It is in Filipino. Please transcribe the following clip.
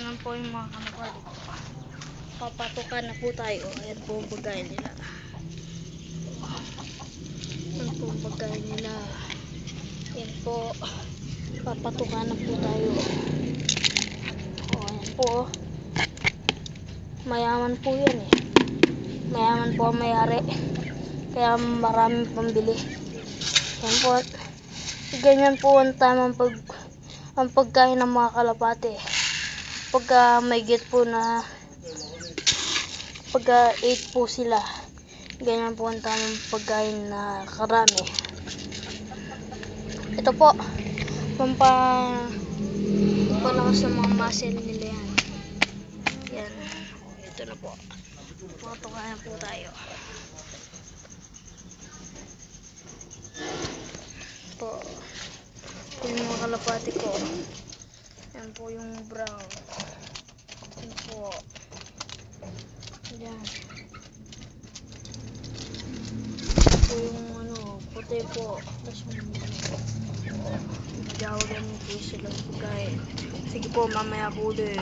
Yan po yung mga kalapati ko. Papatukan na po tayo. Ayan po ang pagkain nila. Ayan po ang pagkain nila. Ayan po. Papatukan na po tayo. Ayan po. Mayaman po yan eh. Mayaman po ang mayari. Kaya maraming pambili. Ayan po. Ganyan po ang tamang ang pagkain ng mga kalapati. Pagka may get po na pagka 8 po sila, ganyan po ang tamang pagkain na karami. Ito po, pampalakas ng mga muscle nila yan. Yan, ito na po. Patukayan po tayo. Po, yung mga kalapati ko. Yan po yung brown. Yan po. Yan. Yan po yung puti po. Tapos yung magawagan po sila pagkain. Sige po, mamaya po ulit.